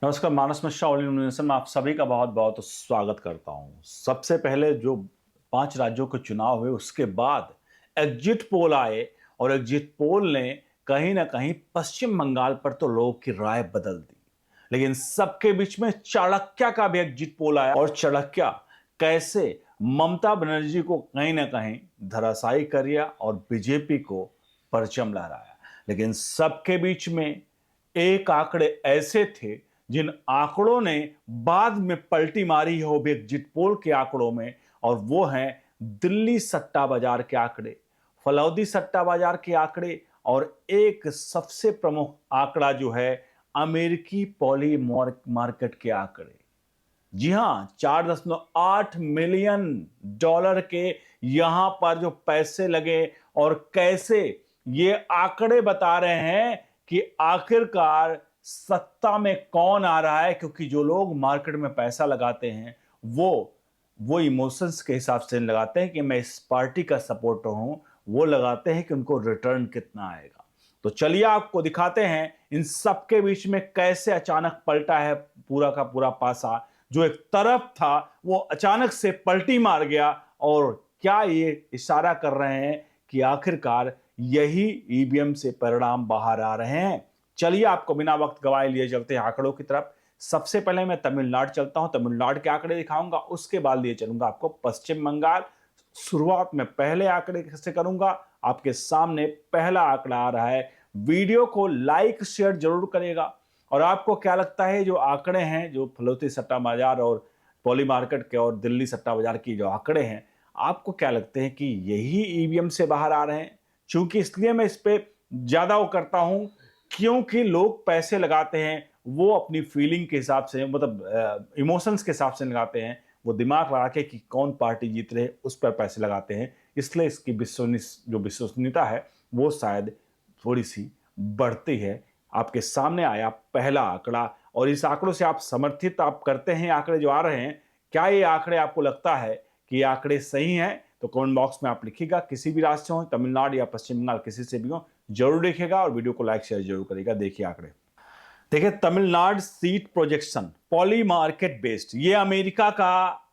नमस्कार, मानस Mishra all India news में आप सभी का बहुत बहुत स्वागत करता हूं। सबसे पहले जो 5 राज्यों के चुनाव हुए उसके बाद एग्जिट पोल आए और एग्जिट पोल ने कहीं ना कहीं पश्चिम बंगाल पर तो लोगों की राय बदल दी। लेकिन सबके बीच में चाणक्य का भी एग्जिट पोल आया और चाणक्य कैसे ममता बनर्जी को कहीं ना कहीं धराशायी कर दिया और बीजेपी को परचम लहराया। लेकिन सबके बीच में एक आंकड़े ऐसे थे जिन आंकड़ों ने बाद में पलटी मारी हो भी एग्जिट पोल के आंकड़ों में, और वो हैं दिल्ली सट्टा बाजार के आंकड़े, फलौदी सट्टा बाजार के आंकड़े और एक सबसे प्रमुख आंकड़ा जो है अमेरिकी पॉली मार्केट के आंकड़े। जी हां, 4.8 मिलियन डॉलर के यहां पर जो पैसे लगे और कैसे ये आंकड़े बता रहे हैं कि आखिरकार सत्ता में कौन आ रहा है। क्योंकि जो लोग मार्केट में पैसा लगाते हैं वो इमोशंस के हिसाब से नहीं लगाते हैं कि मैं इस पार्टी का सपोर्टर हूं, वो लगाते हैं कि उनको रिटर्न कितना आएगा। तो चलिए आपको दिखाते हैं इन सबके बीच में कैसे अचानक पलटा है पूरा का पूरा पासा। जो एक तरफ था वो अचानक से पलटी मार गया और क्या ये इशारा कर रहे हैं कि आखिरकार यही ईवीएम से परिणाम बाहर आ रहे हैं। चलिए आपको बिना वक्त गवाए लिए चलते हैं आंकड़ों की तरफ। सबसे पहले मैं तमिलनाडु चलता हूं, तमिलनाडु के आंकड़े दिखाऊंगा, उसके बाद लिए चलूंगा आपको पश्चिम बंगाल। शुरुआत में पहले आंकड़े से करूंगा। आपके सामने पहला आंकड़ा आ रहा है। वीडियो को लाइक शेयर जरूर करेगा। और आपको क्या लगता है जो आंकड़े हैं, जो फलौती सट्टा बाजार और पॉली मार्केट के और दिल्ली सट्टा बाजार की जो आंकड़े हैं, आपको क्या लगते हैं कि यही ईवीएम से बाहर आ रहे हैं? चूंकि इसलिए मैं इस पे ज्यादा वो करता हूं क्योंकि लोग पैसे लगाते हैं वो अपनी फीलिंग के हिसाब से, मतलब इमोशंस के हिसाब से लगाते हैं। वो दिमाग लगा के कि कौन पार्टी जीत रहे उस पर पैसे लगाते हैं। इसलिए इसकी विश्वसनीयता है वो शायद थोड़ी सी बढ़ती है। आपके सामने आया पहला आंकड़ा और इस आंकड़ों से आप समर्थित आप करते हैं आंकड़े जो आ रहे हैं। क्या ये आंकड़े आपको लगता है कि ये आंकड़े सही हैं? तो कमेंट बॉक्स में आप लिखिएगा। किसी भी राज्य से हो, तमिलनाडु या पश्चिम बंगाल, किसी से भी हो, जरूर लिखिएगा और वीडियो को लाइक शेयर जरूर करिएगा। देखिए आंकड़े, देखिए Tamil Nadu seat projection poly market based, ये अमेरिका का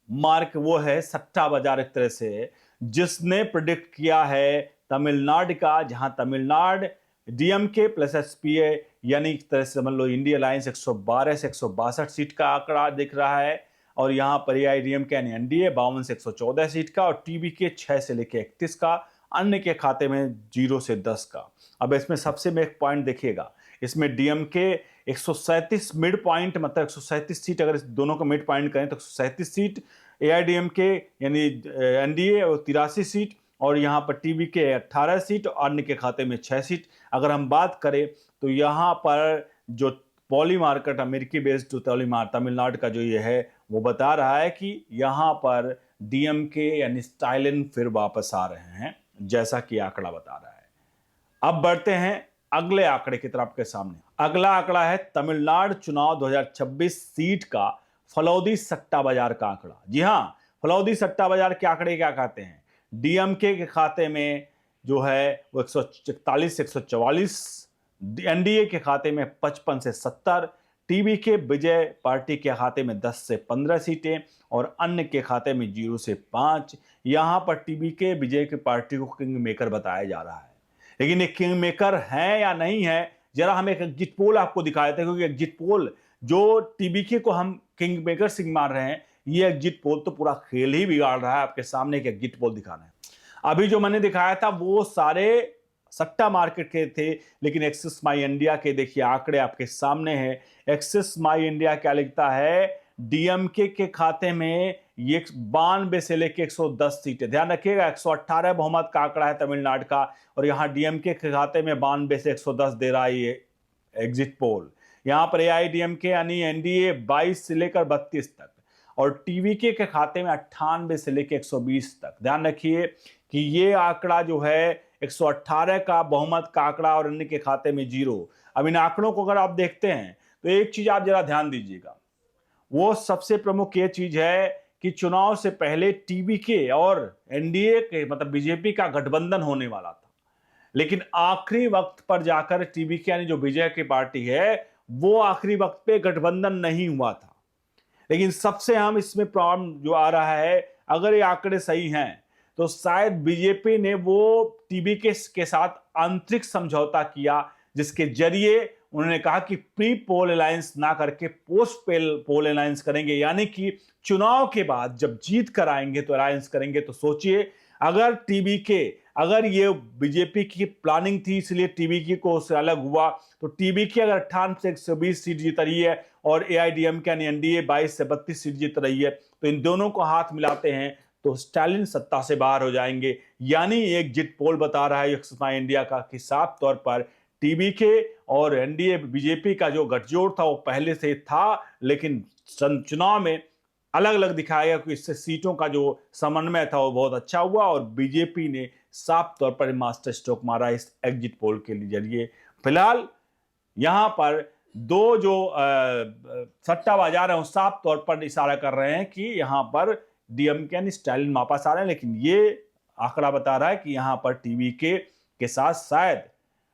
मार्क वो है सट्टा बाजार एक तरह से, जिसने प्रिडिक्ट किया है तमिलनाडु का, जहां तमिलनाडु डीएमके प्लस एसपीए यानी एक तरह से समझ लो इंडिया अलायंस 112 से 162 सीट का आंकड़ा दिख रहा है। और यहां पर एआईडीएमके यानी एनडीए 52 से 114 सीट का और टीबीके 6 से लेकर 31 का, अन्य के खाते में 0 से 10 का। अब इसमें सबसे में एक पॉइंट देखिएगा, इसमें डीएमके 137 मिड पॉइंट, मतलब 137 सीट, अगर इस दोनों का मिड पॉइंट करें तो 137 सीट, एआईडीएमके यानी एनडीए और 83 सीट, और यहाँ पर टीवी के 18 सीट और अन्य के खाते में 6 सीट। अगर हम बात करें तो यहाँ पर जो पॉली मार्केट अमेरिकी बेस्ड जो तमिलनाडु का जो ये है वो बता रहा है कि यहाँ पर डीएमके यानी स्टालिन फिर वापस आ रहे हैं, जैसा कि आंकड़ा बता रहा है। अब बढ़ते हैं अगले आंकड़े की तरफ। आपके सामने अगला आंकड़ा है तमिलनाडु चुनाव 2026 सीट का फलौदी सट्टा बाजार का आंकड़ा। जी हां, फलौदी सट्टा बाजार के आंकड़े क्या कहते हैं? डीएमके के खाते में जो है वो 141 से 144, एनडीए के खाते में 55 से 70, टीवी के विजय पार्टी के खाते में 10 से 15 सीटें और अन्य के खाते में 0 से 5। यहां पर टीवी के विजय की पार्टी को किंग मेकर बताया जा रहा है। लेकिन ये किंग मेकर है या नहीं है, जरा हम एक एग्जिट पोल आपको दिखाए थे, क्योंकि एग्जिट पोल जो टीबीके को हम किंग मेकर सिंह मान रहे हैं, ये एग्जिट पोल तो पूरा खेल ही बिगाड़ रहा है। आपके सामने एक एग्जिट पोल दिखा रहे हैं। अभी जो मैंने दिखाया था वो सारे सट्टा मार्केट के थे, लेकिन एक्सिस माई इंडिया के देखिए आंकड़े आपके सामने हैं। एक्सिस माई इंडिया क्या लिखता है? डीएमके के खाते में ये 92 से लेकर 110 सीटें, ध्यान रखिएगा 118 बहुमत का आंकड़ा है तमिलनाडु का, और यहां डीएमके के खाते में 92 से 110 दे रहा है ये एग्जिट पोल। यहां पर एआईडीएमके यानी एनडीए 22 से लेकर 32 तक और टीवीके के खाते में 98 से लेकर 120 तक। ध्यान रखिए कि ये आंकड़ा जो है 118 का बहुमत का आंकड़ा और अन्य के खाते में 0। अब इन आंकड़ों को अगर आप देखते हैं तो एक चीज आप जरा ध्यान दीजिएगा, वो सबसे प्रमुख ये चीज है कि चुनाव से पहले टीबीके और एनडीए के मतलब बीजेपी का गठबंधन होने वाला था, लेकिन आखिरी वक्त पर जाकर टीबीके यानी जो विजय की पार्टी है वो आखिरी वक्त पे गठबंधन नहीं हुआ था। लेकिन सबसे अहम इसमें प्रॉब्लम जो आ रहा है, अगर ये आंकड़े सही हैं तो शायद बीजेपी ने वो टीबीके के साथ आंतरिक समझौता किया, जिसके जरिए उन्होंने कहा कि प्री पोल अलायंस ना करके पोस्ट पोल अलायंस करेंगे, यानी कि चुनाव के बाद जब जीत कर आएंगे तो अलायंस करेंगे। तो सोचिए, अगर टीबीके, अगर ये बीजेपी की प्लानिंग थी इसलिए टीबीके को उससे अलग हुआ, तो टीबीके अगर 58 से 120 सीट जीत रही है और एआईडीएमके यानी एनडीए 22 से 32 सीट जीत रही है, तो इन दोनों को हाथ मिलाते हैं तो स्टालिन सत्ता से बाहर हो जाएंगे। यानी एक एग्जिट पोल बता रहा है यक्षमा इंडिया का कि साफ तौर पर टीबीके और एनडीए बीजेपी का जो गठजोड़ था वो पहले से था, लेकिन चुनाव में अलग अलग दिखाया गया कि इससे सीटों का जो समन्वय था वो बहुत अच्छा हुआ और बीजेपी ने साफ तौर पर मास्टर स्ट्रोक मारा इस एग्जिट पोल के जरिए। फिलहाल यहां पर दो जो सट्टा बाजार है साफ तौर पर इशारा कर रहे हैं कि यहां पर डीएमके यानी स्टालिन वापस आ रहे हैं, लेकिन ये आंकड़ा बता रहा है कि यहां पर टीवीके के साथ शायद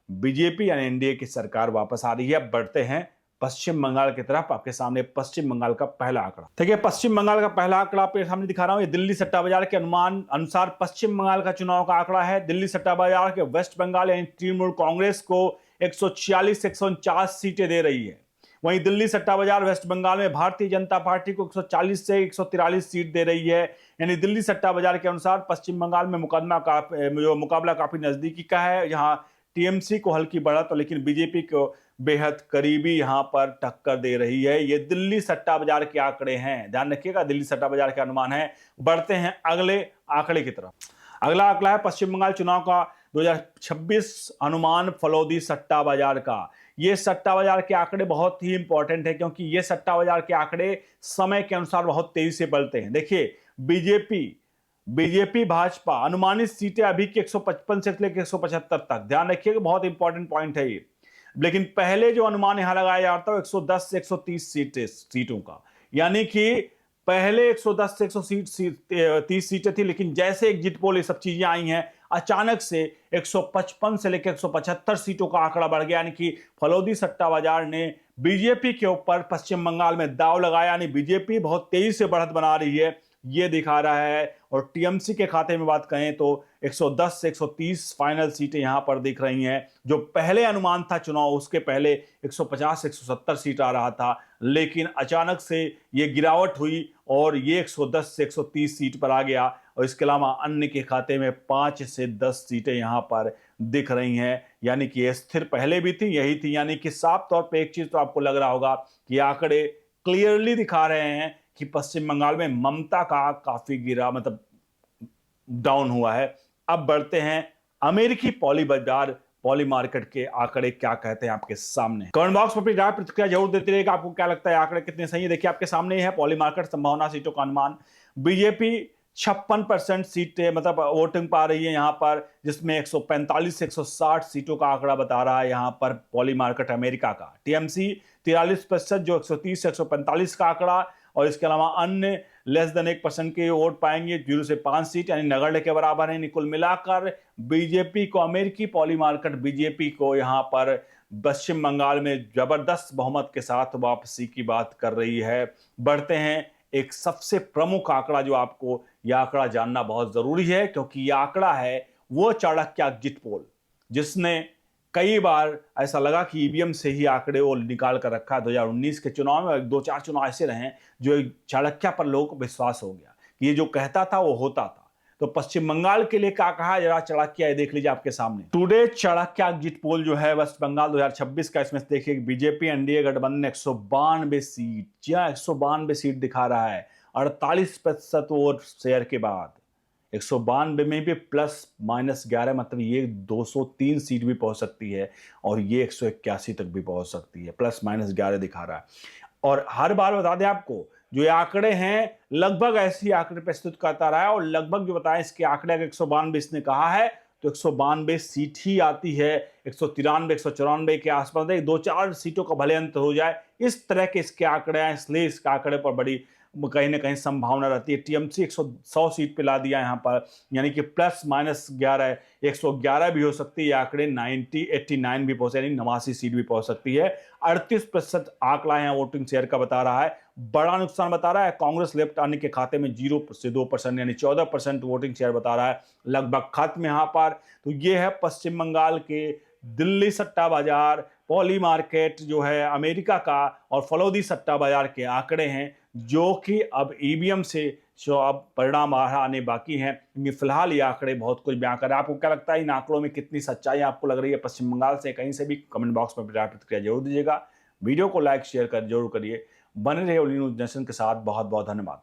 बीजेपी यानी एनडीए की सरकार वापस आ रही है। अब बढ़ते हैं पश्चिम बंगाल की तरफ। आपके सामने पश्चिम बंगाल का पहला आंकड़ा, ठीक है, पश्चिम बंगाल का पहला आंकड़ा आपके सामने दिखा रहा हूं। ये दिल्ली सट्टा बाजार के अनुमान अनुसार पश्चिम बंगाल का चुनाव का आंकड़ा है। दिल्ली सट्टा बाजार के वेस्ट बंगाल यानी तृणमूल कांग्रेस को 146 से 149 सीटें दे रही है। वहीं दिल्ली सट्टा बाजार वेस्ट बंगाल में भारतीय जनता पार्टी को 140 से 143 सीट दे रही है। यानी दिल्ली सट्टा बाजार के अनुसार पश्चिम बंगाल में मुकाबला काफी नजदीकी का है। यहाँ टीएमसी को हल्की बढ़त, लेकिन बीजेपी को बेहद करीबी यहां पर टक्कर दे रही है। ये दिल्ली सट्टा बाजार के आंकड़े हैं, ध्यान रखिएगा, दिल्ली सट्टा बाजार के अनुमान है। बढ़ते हैं अगले आंकड़े की तरफ। अगला आंकड़ा है पश्चिम बंगाल चुनाव का 2026 अनुमान फलोदी सट्टा बाजार का। ये सट्टा बाजार के आंकड़े बहुत ही इंपॉर्टेंट है, क्योंकि ये सट्टा बाजार के आंकड़े समय के अनुसार बहुत तेजी से बढ़ते हैं। देखिए, बीजेपी भाजपा अनुमानित सीटें अभी की 155 से लेकर 175 तक, ध्यान रखिएगा, बहुत इंपॉर्टेंट पॉइंट है ये। लेकिन पहले जो अनुमान यहां लगाया जाता है 110 से 130 सीटों का, यानी कि पहले 110 से 130 सीटें थी, लेकिन जैसे एग्जिट पोल ये सब चीजें आई हैं, अचानक से 155 से लेकर 175 सीटों का आंकड़ा बढ़ गया। यानी कि फलोदी सट्टा बाजार ने बीजेपी के ऊपर पश्चिम बंगाल में दांव लगाया, यानी बीजेपी बहुत तेजी से बढ़त बना रही है, ये दिखा रहा है। और टीएमसी के खाते में बात करें तो 110 से 130 फाइनल सीटें यहां पर दिख रही हैं। जो पहले अनुमान था चुनाव, उसके पहले 150 से 170 सीट आ रहा था, लेकिन अचानक से ये गिरावट हुई और ये 110 से 130 सीट पर आ गया। और इसके अलावा अन्य के खाते में 5 से 10 सीटें यहां पर दिख रही हैं, यानी कि ये स्थिर पहले भी थी, यही थी। यानी कि साफ तौर पर एक चीज तो आपको लग रहा होगा कि आंकड़े क्लियरली दिखा रहे हैं कि पश्चिम बंगाल में ममता का काफी गिरा, मतलब डाउन हुआ है। अब बढ़ते हैं अमेरिकी पॉली मार्केट के आंकड़े क्या कहते हैं आपके सामने। कमेंट बॉक्स में अपनी राय प्रतिक्रिया जरूर देते रहिएगा, आपको क्या लगता है आंकड़े कितने सही है। देखिए, आपके सामने है पॉली मार्केट संभावना सीटों का अनुमान। बीजेपी 56% सीटें मतलब वोटिंग पा रही है यहां पर, जिसमें 145 से 160 सीटों का आंकड़ा बता रहा है यहां पर पॉली मार्केट अमेरिका का। टीएमसी 43% जो 130 से 145 का आंकड़ा, और इसके अलावा अन्य लेस देन 1% के वोट पाएंगे, 0 से 5 सीट, यानी नगण्य के बराबर है। कुल मिलाकर बीजेपी को, अमेरिकी पॉली मार्केट बीजेपी को यहां पर पश्चिम बंगाल में जबरदस्त बहुमत के साथ वापसी की बात कर रही है। बढ़ते हैं एक सबसे प्रमुख आंकड़ा, जो आपको यह आंकड़ा जानना बहुत जरूरी है, क्योंकि यह आंकड़ा है वो चाणक्य एग्जिट पोल, जिसने कई बार ऐसा लगा कि ईवीएम से ही आंकड़े वो निकाल कर रखा है। 2019 के चुनाव में 2-4 चुनाव ऐसे रहे जो चाणक्य पर लोगों को विश्वास हो गया कि ये जो कहता था वो होता था। तो पश्चिम बंगाल के लिए क्या कहा, जरा चाणक्य देख लीजिए आपके सामने। टुडे चाणक्य एग्जिट पोल जो है वेस्ट बंगाल 2026 का, इसमें देखिए बीजेपी एनडीए गठबंधन 192 सीट, जी हाँ 192 सीट दिखा रहा है। 48% वोट शेयर के बाद 192 में भी प्लस माइनस 11, मतलब ये 203 सीट भी पहुंच सकती है और ये 181 तक भी पहुंच सकती है, प्लस माइनस 11 दिखा रहा है। और हर बार बता दें आपको, जो ये आंकड़े हैं लगभग ऐसे ही आंकड़े प्रस्तुत करता रहा है, और लगभग जो बताएं इसके आंकड़े अगर 192 इसने कहा है तो 192 सीट ही आती है। 193 194 के आसपास 2-4 सीटों का भले अंतर हो जाए, इस तरह के इसके आंकड़े हैं, इसलिए इसके आंकड़े पर बड़ी कहीं ना कहीं संभावना रहती है। टीएमसी 100 सीट पे ला दिया यहाँ पर, यानी कि प्लस माइनस 11, 111 भी हो सकती है, आंकड़े 90, 89 भी पहुंचे, यानी 89 सीट भी पहुंच सकती है। 38% आंकड़ा यहाँ वोटिंग शेयर का बता रहा है। बड़ा नुकसान बता रहा है कांग्रेस लेफ्ट आने के खाते में 0 से 2%, यानी 14% वोटिंग शेयर बता रहा है, लगभग खत्म यहाँ पर। तो ये है पश्चिम बंगाल के दिल्ली सट्टा बाजार, पॉली मार्केट जो है अमेरिका का, और फलौदी सट्टा बाजार के आंकड़े हैं, जो कि अब ईवीएम से जो अब परिणाम आने बाकी हैं। ये फिलहाल ये आंकड़े बहुत कुछ बयां कर रहे हैं। आपको क्या लगता है इन आंकड़ों में कितनी सच्चाई आपको लग रही है पश्चिम बंगाल से? कहीं से भी कमेंट बॉक्स में प्रतिक्रिया जरूर दीजिएगा। वीडियो को लाइक शेयर कर जरूर करिए। बने रहे ओनली न्यूज नेशन के साथ। बहुत बहुत धन्यवाद।